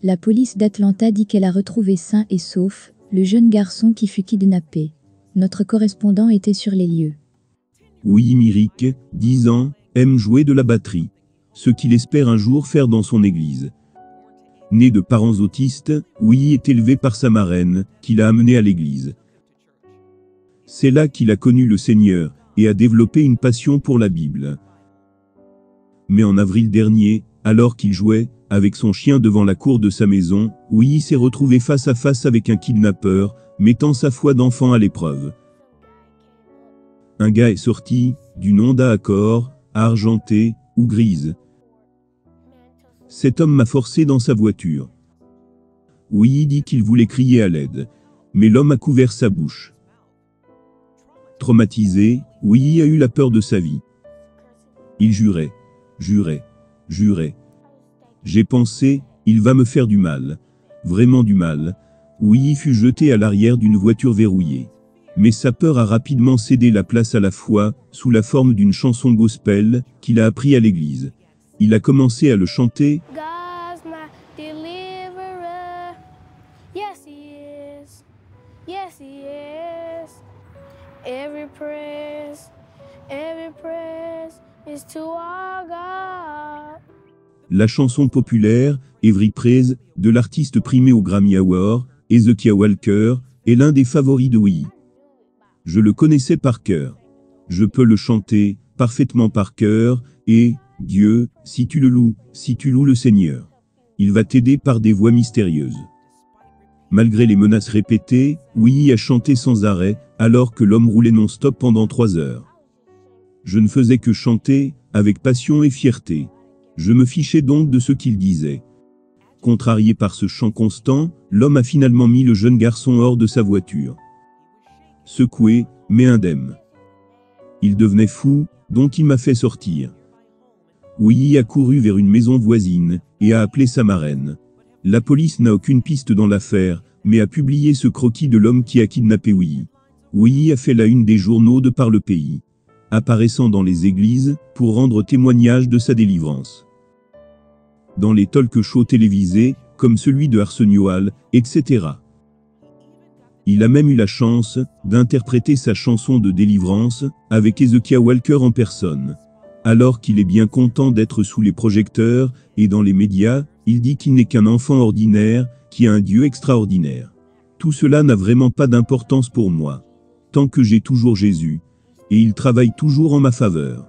La police d'Atlanta dit qu'elle a retrouvé sain et sauf le jeune garçon qui fut kidnappé. Notre correspondant était sur les lieux. Oui, Myrick, 10 ans, aime jouer de la batterie. Ce qu'il espère un jour faire dans son église. Né de parents autistes, Willy est élevé par sa marraine, qui l'a amené à l'église. C'est là qu'il a connu le Seigneur, et a développé une passion pour la Bible. Mais en avril dernier, alors qu'il jouait, avec son chien devant la cour de sa maison, Willy s'est retrouvé face à face avec un kidnappeur, mettant sa foi d'enfant à l'épreuve. Un gars est sorti, d'une Honda Accord, argentée, ou grise. Cet homme m'a forcé dans sa voiture. Willy dit qu'il voulait crier à l'aide. Mais l'homme a couvert sa bouche. Traumatisé, Willy a eu la peur de sa vie. Il jurait, jurait, jurait. J'ai pensé, il va me faire du mal. Vraiment du mal. Willy fut jeté à l'arrière d'une voiture verrouillée. Mais sa peur a rapidement cédé la place à la foi, sous la forme d'une chanson gospel, qu'il a appris à l'église. Il a commencé à le chanter. God's my deliverer. Yes, he is. Yes, he is. Every praise is to our God. La chanson populaire, Every Praise, de l'artiste primé au Grammy Award, Hezekiah Walker, est l'un des favoris de Willy. Je le connaissais par cœur. Je peux le chanter, parfaitement par cœur, et, Dieu, si tu loues le Seigneur. Il va t'aider par des voix mystérieuses. Malgré les menaces répétées, Willy a chanté sans arrêt, alors que l'homme roulait non-stop pendant 3 heures. Je ne faisais que chanter, avec passion et fierté. Je me fichais donc de ce qu'il disait. Contrarié par ce chant constant, l'homme a finalement mis le jeune garçon hors de sa voiture. Secoué, mais indemne. Il devenait fou, donc il m'a fait sortir. Willy a couru vers une maison voisine, et a appelé sa marraine. La police n'a aucune piste dans l'affaire, mais a publié ce croquis de l'homme qui a kidnappé Willy. Willy a fait la une des journaux de par le pays, apparaissant dans les églises, pour rendre témoignage de sa délivrance. Dans les talk-shows télévisés, comme celui de Arsenio Hall, etc. Il a même eu la chance d'interpréter sa chanson de délivrance, avec Hezekiah Walker en personne. Alors qu'il est bien content d'être sous les projecteurs, et dans les médias, il dit qu'il n'est qu'un enfant ordinaire, qui a un Dieu extraordinaire. Tout cela n'a vraiment pas d'importance pour moi. Tant que j'ai toujours Jésus. Et il travaille toujours en ma faveur.